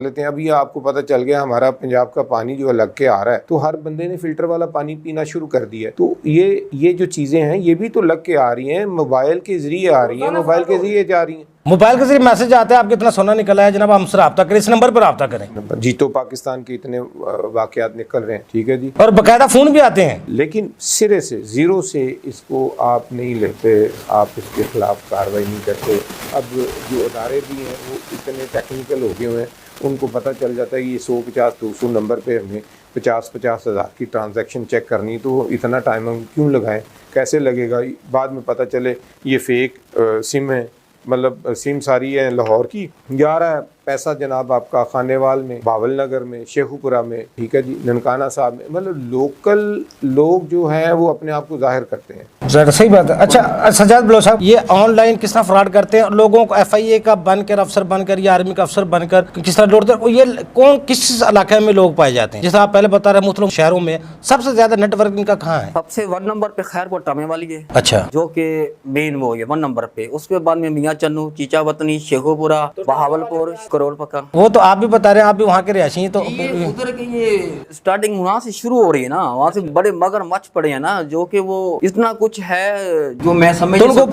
लेते हैं। अभी आपको पता चल गया हमारा पंजाब का पानी जो अलग के आ रहा है, तो हर बंदे ने फिल्टर वाला पानी पीना शुरू कर दिया है। तो ये जो चीजें हैं ये भी तो लग के आ रही हैं, मोबाइल के जरिए आ रही हैं, मोबाइल के जरिए जा रही हैं। मोबाइल के जरिए मैसेज आता है आपको इतना सोना निकला है जनाब, हमसे रब्ता करें, इस नंबर पर रब्ता करें। जी, तो पाकिस्तान के इतने वाकयात निकल रहे हैं, ठीक है जी, और बाकायदा फोन भी आते हैं, लेकिन सिरे से जीरो से इसको आप नहीं लेते, आप इसके खिलाफ कार्रवाई नहीं करते। अब जो अदारे भी हैं वो इतने टेक्निकल हो गए हुए हैं, उनको पता चल जाता है कि ये 150-200 नंबर पे हमें 50-50 हज़ार की ट्रांजैक्शन चेक करनी, तो इतना टाइम हम क्यों लगाएं, कैसे लगेगा। बाद में पता चले ये फेक सिम है, मतलब सिम सारी है लाहौर की, जा रहा है पैसा जनाब आपका खानेवाल में, बावल नगर में, शेखुपुरा में, ठीक है जी, ननकाना साहब में। मतलब लोकल लोग जो हैं वो अपने आप को जाहिर करते हैं। सही बात है। अच्छा सजाद बलोच साहब, ये ऑनलाइन किस तरह फ्रॉड करते हैं, लोगों को FIA का बनकर, अफसर बनकर या आर्मी का अफसर बनकर किस तरह लौटते हैं, ये कौन किस इलाके में लोग पाए जाते हैं? जैसे आप पहले बता रहे मुख्तलिफ शहरों में सबसे ज्यादा नेटवर्क इनका कहाँ है? सबसे 1 नंबर पे खैर वो टामे वाली है, अच्छा, जो कि मेन वो है 1 नंबर पे। उसके बाद में मियाँ चन्नू, चीचा वतनी, शेखोपुरा, बहावलपुर, करोल पक्का। वो तो आप भी बता रहे हैं, आप भी वहाँ के रिहायशी हैं, तो ये उधर की ये स्टार्टिंग वहाँ से शुरू हो रही है ना, वहाँ से बड़े मगरमच्छ पड़े हैं ना, जो कि वो इतना कुछ है जो मैं समझ तो उनको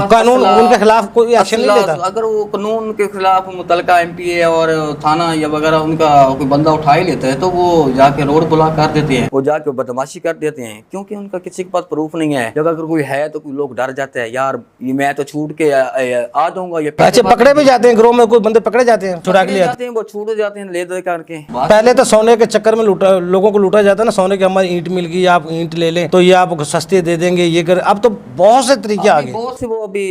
कानून उनके खिलाफ कोई एक्शन नहीं लेता। अगर वो कानून के खिलाफ मुतलका MPA और थाना या वगैरह उनका कोई बंदा उठा ही लेता है, तो वो जाके रोड ब्लॉक कर देते हैं, वो जाके बदमाशी कर देते हैं, क्योंकि उनका किसी के पास प्रूफ नहीं है। जब अगर कोई है तो कोई लोग डर जाते हैं, यार ये मैं तो छूट के आ जाऊंगा। ये अच्छा, पकड़े भी जाते हैं, गिरोह में कोई बंदे पकड़े जाते हैं, चुरा के ले जाते हैं, वो छूट जाते हैं ले दे करके। पहले तो सोने के चक्कर में लूटा, लोगों को लूटा जाता है ना, सोने की हमारी ईंट मिल गई, आप ईंट ले लें तो ये आपको सस्ते दे देंगे, ये कर। अब तो बहुत से तरीके आ गए, बहुत से। वो अभी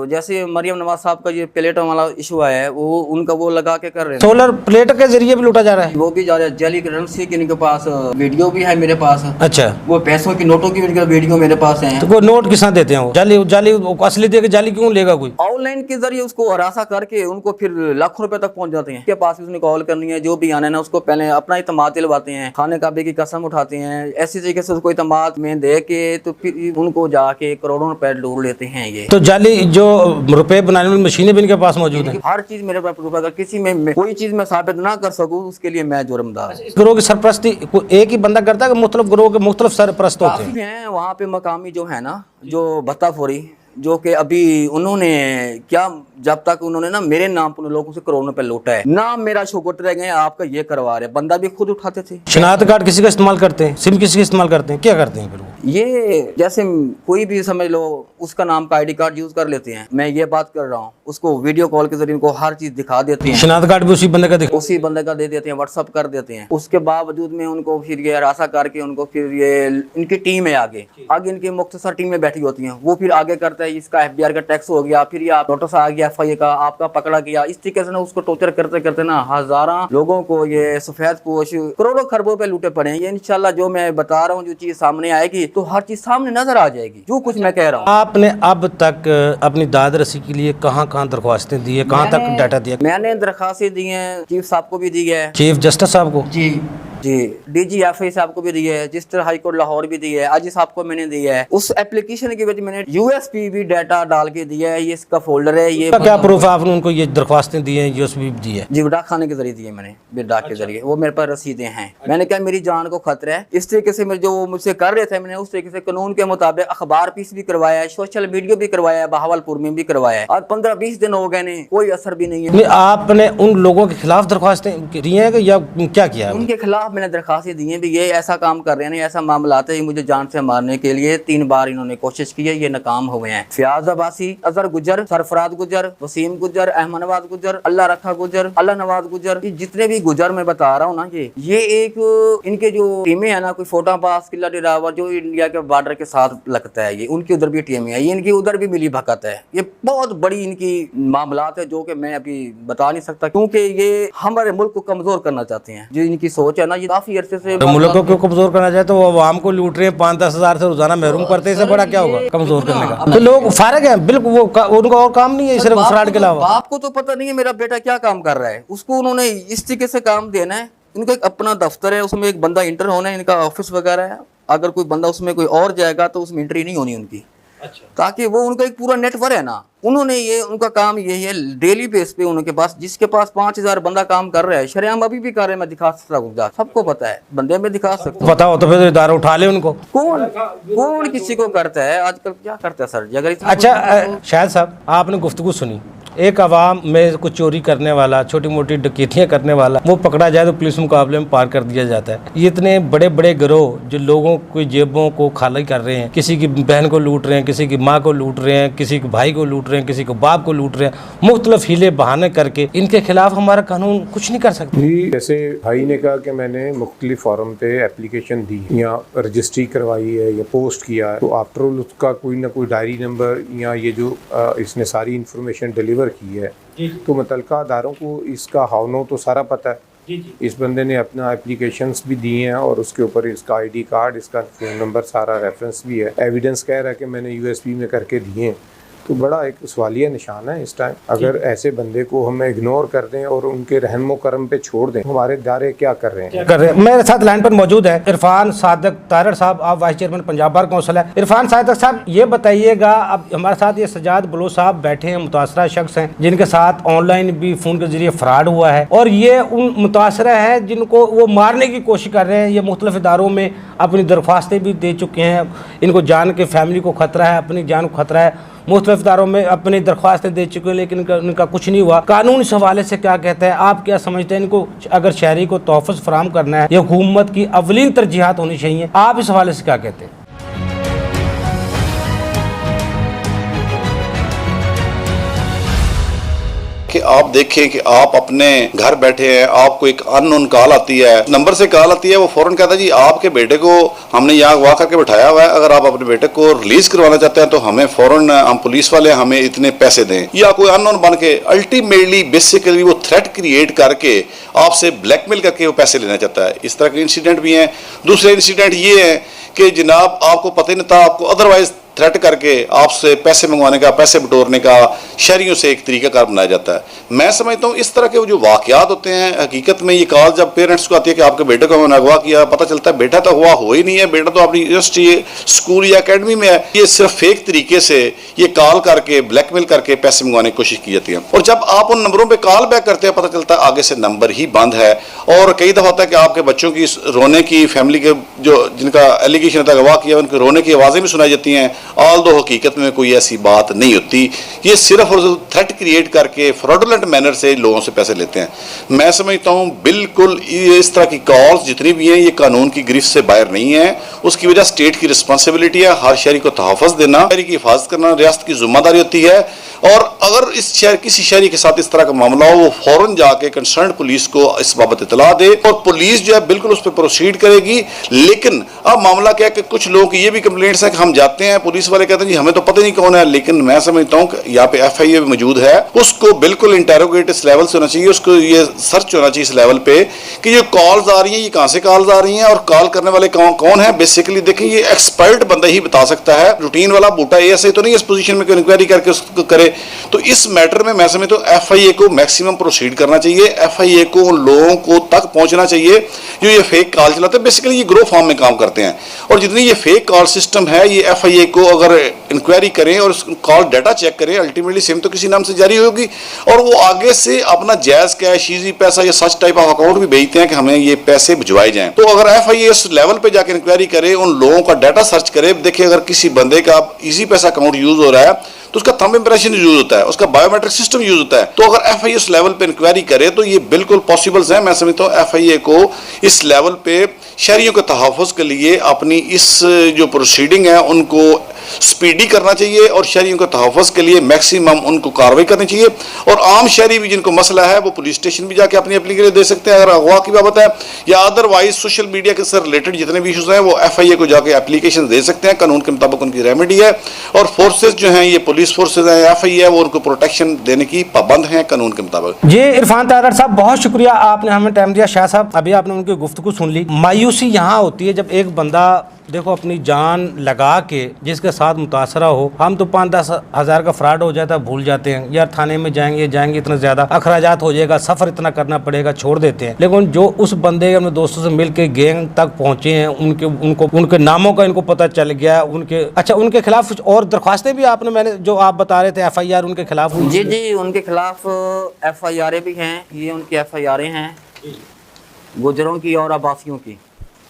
जैसे मरियम नवाज साहब का ये प्लेटों वाला इशू आया है, वो उनका वो लगा के कर रहे हैं, सोलर प्लेट के जरिए भी लूटा जा रहा है, वो भी जा रहा है। जाली करेंसी के इनके पास वीडियो भी है मेरे पास। अच्छा, वो पैसों की नोटों की वीडियो मेरे पास है। तो कोई नोट किस देते हैं, वो जाली जाली असली दे के जाली क्यों लेगा कोई? ऑनलाइन के जरिए उसको हरासा करके उनको फिर लाखों रुपए तक पहुंच जाते हैं। के पास उसने कॉल करनी है, जो भी आना है ना, उसको पहले अपना इतमाद दिलवाते हैं, खाने काबे की कसम उठाते हैं, ऐसी तरीके से उसको इतमाद में दे के तो फिर उनको जाके करोड़ों रुपए लूट लेते हैं। ये तो जाली जो रुपए बनाने वाली मशीनें भी इनके पास मौजूद है, हर चीज मेरे पास प्रूफ है। अगर किसी में कोई चीज मैं साबित ना कर सकूं, उसके लिए मैं जुर्मदार। गिरोह की सरपरस्ती एक ही बंदा करता है कि मुख्तलिफ गिरोह के मुख्तलिफ सरपरस्त होते हैं? वहाँ पे मकामी जो है ना, जो भत्ताफोरी, जो कि अभी उन्होंने क्या, जब तक उन्होंने ना मेरे नाम पर लोगों से करोड़ों रुपए लूटा है, नाम मेरा शोकत रह गए, आपका ये करवा रहे, बंदा भी खुद उठाते थे। शनाख्त कार्ड किसी का इस्तेमाल करते हैं, सिम किसी का इस्तेमाल करते हैं, क्या करते हैं फिर वो? ये जैसे कोई भी समझ लो उसका नाम का ID कार्ड यूज कर लेते हैं। मैं ये बात कर रहा हूँ, उसको वीडियो कॉल के जरिए उनको हर चीज दिखा देते हैं। शनाख्त कार्ड भी उसी बंदे का उसी बंदे का दे देते हैं, व्हाट्सअप कर देते हैं। उसके बावजूद में उनको फिर ये हरासा करके उनको फिर ये इनकी टीम है आगे इनकी मुख्तसर टीम में बैठी होती है, वो फिर आगे करता है, इसका FBR का टैक्स हो गया, फिर ये आप नोटिस आ गया FIA का, आपका पकड़ा गया। इस तरीके से ना उसको टॉर्चर करते करते ना हजारों लोगों को ये सफेद पोश करोड़ों खरबों पे लूटे पड़े हैं। ये इंशाल्लाह जो मैं बता रहा हूँ, जो चीज सामने आएगी तो हर चीज सामने नजर आ जाएगी, जो कुछ मैं कह रहा हूँ। आपने अब तक अपनी दाद रसी के लिए कहाँ कहाँ दरख्वास्तें दी है, कहाँ तक डाटा दिया? मैंने दरखास्तें दी हैं, चीफ साहब को भी दी है, चीफ जस्टिस साहब को जी जी, DG FI साहब को भी दी है, रजिस्टर हाई कोर्ट लाहौर भी दी है, आज साहब को मैंने दी है। उस एप्लीकेशन की वजह मैंने USB भी डाटा डाल के दिया है, ये इसका फोल्डर है। ये क्या प्रूफ है आपने उनको ये दरख्वास्तें दी हैं, USB दी है? जी, डाक खाने के जरिए दिए मैंने, डाक के जरिए, वो मेरे पास रसीदें हैं। मैंने कहा मेरी जान को खतरा है, इस तरीके से जो मुझसे कर रहे थे, मैंने उस तरीके से कानून के मुताबिक अखबार पीस भी करवाया है, सोशल मीडिया भी करवाया है, बहावलपुर में भी करवाया है। आज 15-20 दिन हो गए ने, कोई असर भी नहीं है। आपने उन लोगों के खिलाफ दरख्वास्तें दी हैं या क्या किया है? उनके खिलाफ मैंने दरखास्तें दी हैं भी, ये ऐसा काम कर रहे हैं, ऐसा मामला है, मुझे जान से मारने के लिए 3 बार इन्होंने कोशिश की है, ये नाकाम हो गए हैं। फयाज अब्बासी, अजहर गुजर, सरफराज गुजर, वसीम गुजर, अहमद नवाज गुजर, अल्लाह रखा गुजर, अल्लाह नवाज गुजर, जितने भी गुजर मैं बता रहा हूँ ना, ये एक इनके जो टीमें है ना, कोई फोटा पास किला डिरावर जो इंडिया के बॉर्डर के साथ लगता है, ये उनकी उधर भी टीमें है, ये इनकी उधर भी मिली भगत है। ये बहुत बड़ी इनकी मामलात है, जो कि मैं अभी बता नहीं सकता, क्योंकि ये हमारे मुल्क को कमजोर करना चाहते हैं। जो इनकी सोच है ना, ये काफी अरसे से तो मुल्क को कमजोर करना चाहे तो वो आवाम को लूट रहे हैं, 5-10 हज़ार से रोजाना महरूम करते हैं, इससे बड़ा क्या होगा कमजोर करने का? तो लोग फारिग हैं बिल्कुल, वो उनका और काम नहीं है सिर्फ फ्रॉड के अलावा। आपको तो पता नहीं है मेरा बेटा क्या काम कर रहा है, उसको उन्होंने इस तरीके से काम देना है। इनका एक अपना दफ्तर है, उसमें एक बंदा इंटर होना है, इनका ऑफिस वगैरह है। अगर कोई बंदा उसमें कोई और जाएगा तो उसमें एंट्री नहीं होनी उनकी। ताकि वो उनका एक पूरा नेटवर्क है ना, उन्होंने ये उनका काम यही है, डेली बेस पे उनके पास जिसके पास 5000 बंदा काम कर रहा है, शरेआम अभी भी कर रहे हैं, मैं दिखा सकता हूँ, सबको पता है, बंदे में दिखा सकता हूँ। बताओ तो फिर इदारा उठा ले उनको। कौन किसी को करता है आजकल, क्या करता है सर जी? अगर अच्छा शायद साहब आपने गुफ्तगू सुनी, एक आवाम में कुछ चोरी करने वाला, छोटी मोटी डकैतियां करने वाला, वो पकड़ा जाए तो पुलिस मुकाबले में पार कर दिया जाता है। ये इतने बड़े बड़े गिरोह जो लोगों की जेबों को खाली कर रहे हैं, किसी की बहन को लूट रहे हैं, किसी की माँ को लूट रहे हैं, किसी के भाई को लूट रहे हैं, किसी को बाप को लूट रहे हैं, मुख्तलिफ हीले बहाने करके इनके खिलाफ हमारा कानून कुछ नहीं कर सकता। जी, जैसे भाई ने कहा कि मैंने मुख्तलिफ फॉरम पे एप्लीकेशन दी या रजिस्ट्री करवाई है या पोस्ट किया है, तो आफ्टर ऑल उसका कोई ना कोई डायरी नंबर या ये जो इसने सारी इंफॉर्मेशन डिलीवर की है, तो मुतल्लिका अदारों को इसका हाव तो सारा पता है। इस बंदे ने अपना एप्लीकेशंस भी दिए हैं और उसके ऊपर इसका आईडी कार्ड, इसका फ़ोन नंबर, सारा रेफरेंस भी है। एविडेंस कह रहा है कि मैंने यूएसबी में करके दिए हैं। तो बड़ा एक सवालिया निशान है इस टाइम। अगर ऐसे बंदे को हम इग्नोर कर दें और उनके रहनुमा करम पे छोड़ दें, हमारे इदारे क्या कर रहे हैं? मेरे साथ लाइन पर मौजूद है इरफान सादक तारड़ साहब, आप vice chairman Punjab bar council है। इरफान सादक साहब ये बताइएगा, अब हमारे साथ ये सजाद बलोच साहब बैठे हैं, मुतासरा शख्स हैं जिनके साथ ऑनलाइन भी फ़ोन के जरिए फ्रॉड हुआ है, और ये उन मुतासरा है जिनको वो मारने की कोशिश कर रहे हैं। ये मुख्तलिफ इदारों में अपनी दरख्वास्तें भी दे चुके हैं, इनको जान के फैमिली को ख़तरा है, अपनी जान को ख़तरा है, मुख्तलिफ इदारों में अपनी दरख्वास्तें दे चुके हैं, लेकिन इनका कुछ नहीं हुआ। कानून इस हवाले से क्या कहता है, आप क्या समझते हैं? इनको अगर शहरी को तोहफ़्फ़ फराहम करना है, ये हुकूमत की अवलीन तरजीहात होनी चाहिए, आप इस हवाले से क्या कहते हैं? कि आप देखें कि आप अपने घर बैठे हैं, आपको एक अननोन कॉल आती है, नंबर से कॉल आती है, वो फौरन कहता है जी आपके बेटे को हमने यहाँ अगवा करके बैठाया हुआ है, अगर आप अपने बेटे को रिलीज करवाना चाहते हैं तो हमें फौरन, हम पुलिस वाले हमें इतने पैसे दें, या कोई अननोन बन के अल्टीमेटली बेसिकली वो थ्रेट क्रिएट करके आपसे ब्लैकमेल करके वो पैसे लेना चाहता है। इस तरह के इंसिडेंट भी हैं। दूसरे इंसिडेंट ये है कि जनाब आपको पता ही नहीं था, आपको अदरवाइज थ्रेट करके आपसे पैसे मंगवाने का, पैसे बटोरने का शहरियों से एक तरीकाकार बनाया जाता है। मैं समझता हूँ इस तरह के जो वाकयात होते हैं, हकीकत में ये कॉल जब पेरेंट्स को आती है कि आपके बेटे को हमने अगवा किया, पता चलता है बेटा तो अगवा हो ही नहीं है, बेटा तो अपनी यूनिवर्सिटी, स्कूल या अकेडमी में है, ये सिर्फ फेक तरीके से ये कॉल करके ब्लैकमेल करके पैसे मंगवाने की कोशिश की जाती है। और जब आप उन नंबरों पर कॉल बैक करते हैं, पता चलता है आगे से नंबर ही बंद है। और कई दफ़ा होता है कि आपके बच्चों की रोने की, फैमिली के जो जिनका एलिगेशन होता है अगवा किया, उनके रोने की आवाज़ें भी सुनाई जाती हैं, ऑल दो हकीकत में कोई ऐसी बात नहीं होती। ये सिर्फ और थ्रेट क्रिएट करके फ्रॉडुलेंट मैनर से लोगों से पैसे लेते हैं। मैं समझता हूँ बिल्कुल इस तरह की कॉल्स जितनी भी हैं ये कानून की गिरफ्त से बाहर नहीं है। उसकी वजह स्टेट की रिस्पॉन्सिबिलिटी है, हर शहरी को तहफ़्फ़ुज़ देना, शहरी की हिफाजत करना रियासत की जिम्मेदारी होती है। और अगर इस शहर किसी शहरी के साथ इस तरह का मामला हो, वो फौरन जाके कंसर्न पुलिस को इस बाबत इतला दे और पुलिस जो है बिल्कुल उस पर प्रोसीड करेगी। लेकिन अब मामला क्या है कि कुछ लोगों की ये भी कंप्लेंट्स हैं कि हम जाते हैं, पुलिस वाले कहते हैं जी हमें तो पता नहीं कौन है। लेकिन मैं समझता हूँ कि यहाँ पे FIA भी मौजूद है, उसको बिल्कुल इंटेरोगेट इस लेवल से होना चाहिए, उसको ये सर्च होना चाहिए इस लेवल पे कि ये कॉल्स आ रही हैं, ये कहाँ से कॉल्स आ रही हैं और कॉल करने वाले कौन है। बेसिकली देखिए ये एक्सपर्ट बंदा ही बता सकता है, रूटीन वाला बूटा ASI तो नहीं इस पोजीशन में इंक्वायरी करके उसको करे। तो इस मैटर में मैं समझता हूँ FIA को मैक्सिमम प्रोसीड करना चाहिए, FIA को उन लोगों को तक पहुंचना चाहिए जो ये फेक कॉल चलाते हैं। बेसिकली ये ग्रो फॉर्म में काम करते हैं और जितनी ये फेक कॉल सिस्टम है, ये FIA को अगर इंक्वायरी करें और कॉल डाटा चेक करें, अल्टीमेटली सिम तो किसी नाम से जारी होगी और वो आगे से अपना जायज़ कैश, ईजी पैसा या सच टाइप ऑफ अकाउंट भी भेजते हैं कि हमें ये पैसे भिजवाए जाएं। तो अगर FIA इस लेवल पे जाकर इंक्वायरी करे, उन लोगों का डाटा सर्च करे, देखिए अगर किसी बंदे का ईजी पैसा अकाउंट यूज हो रहा है तो उसका थंब इंप्रेशन यूज होता है, उसका बायोमेट्रिक सिस्टम यूज होता है। तो अगर FIA इस लेवल पे इंक्वायरी करे तो ये बिल्कुल पॉसिबल्स है। मैं समझता हूँ FIA को इस लेवल पे शहरियों के तहफ़्फ़ुज़ के लिए अपनी इस जो प्रोसीडिंग है उनको स्पीडी करना चाहिए और शहरियों के तहफ़्फ़ुज़ के लिए मैक्सिमम उनको कार्रवाई करनी चाहिए। और आम शहरी भी जिनको मसला है वो पुलिस स्टेशन भी जाके अपनी एप्लीकेशन दे सकते हैं अगर अगवा की बात है, या अदरवाइज सोशल मीडिया के से रिलेटेड जितने भी इशूज़ हैं वो FIA को जाके एप्लीकेशन दे सकते हैं। कानून के मुताबिक उनकी रेमेडी है और फोर्सेज जो हैं ये पुलिस फोर्सेज हैं, FIA है, वो उनको प्रोटेक्शन देने की पाबंद हैं कानून के मुताबिक। जी इरफान तारड़ साहब बहुत शुक्रिया, आपने हमें टाइम दिया। शाह साहब अभी आपने उनकी गुफ्तगू सुन ली। मायूसी यहाँ होती है जब एक बंदा देखो अपनी जान लगा के जिसके साथ मुतासरा हो, हम तो 5-10 हज़ार का फ्रॉड हो जाता है भूल जाते हैं यार, थाने में जाएंगे इतना ज़्यादा अखराजात हो जाएगा, सफ़र इतना करना पड़ेगा, छोड़ देते हैं। लेकिन जो उस बंदे अपने दोस्तों से मिल के गैंग तक पहुँचे हैं, उनके नामों का इनको पता चल गया, उनके खिलाफ कुछ और दरख्वास्तें भी आपने, मैंने जो आप बता रहे थे FIR उनके खिलाफ हुई? जी उनके खिलाफ FIR भी हैं, ये उनकी FIR हैं गुजरों की और आबासियों की।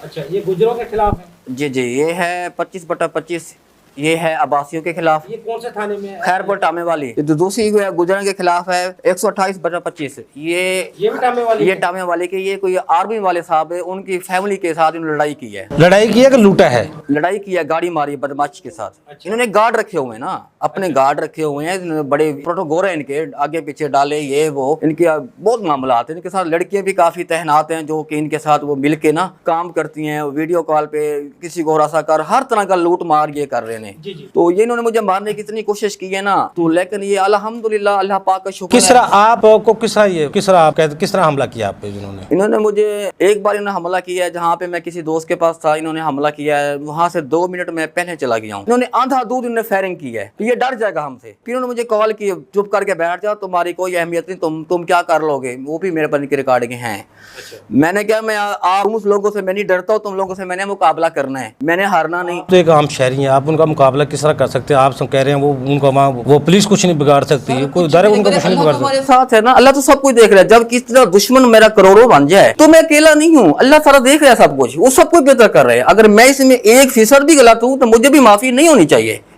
अच्छा, ये गुजरों के खिलाफ है? जी, ये है 25/25, ये है आबासियों के खिलाफ। ये कौन से थाने में है? खैरपुर टामे वाली। ये दूसरी गुजरों के खिलाफ है 128/25, ये भी टामे वाली? ये टामे वाले के, ये कोई आर्मी वाले साहब है, उनकी फैमिली के साथ इन्होंने लड़ाई की है। लड़ाई की है कि लूटा है? लड़ाई की है, गाड़ी मारी बदमाशी के साथ। अच्छा। इन्होंने गार्ड रखे हुए हैं ना, अपने गार्ड रखे हुए हैं, बड़े प्रोटोगोर है इनके, आगे पीछे डाले, ये वो, इनके बहुत मामला आते हैं। इनके साथ लड़कियां भी काफी तैनात हैं जो कि इनके साथ वो मिल के ना काम करती हैं, वीडियो कॉल पे किसी को हरासा कर, हर तरह का लूट मार ये कर रहे हैं। तो ये इन्होंने मुझे मारने की इतनी कोशिश की है ना, तो लेकिन ये अल्हम्दुलिल्लाह अल्लाह पाक का शुक्र है। किस तरह हमला किया आप पे? इन्होंने मुझे एक बार इन्होंने हमला किया है जहाँ पे मैं किसी दोस्त के पास था, इन्होंने हमला किया है, वहाँ से 2 मिनट में पहले चला गया हूँ। इन्होंने आधा दूध इन्होंने फायरिंग की है, तो ये डर जाएगा हमसे। फिर उन्होंने मुझे कॉल की, चुप करके बैठ जाओ, तुम्हारी कोई अहमियत नहीं, तुम क्या कर लोगे, वो भी मेरे पर रिकॉर्डिंग हैं। अच्छा। मैंने क्या, मैं आप उस लोगों से मैं नहीं डरता हूँ, तुम लोगों से मैंने मुकाबला करना है, मैंने हारना नहीं। तो एक आम शहरी है, आप उनका मुकाबला किस तरह कर सकते हैं? आप सब कह रहे हैं वो पुलिस कुछ नहीं बिगाड़ सकती, कोई डर है उनका कुछ नहीं बिगाड़ सकता? हमारे साथ है ना, अल्लाह तो सब कुछ देख रहा है। जब किसी तरह दुश्मन मेरा करोड़ों बन जाए तो मैं अकेला नहीं हूँ, अल्लाह सारा देख रहा है सब कुछ, वो सब कुछ बेहतर कर रहे हैं। अगर मैं इसमें 1% भी गलत हूँ तो मुझे भी माफी नहीं होनी चाहिए।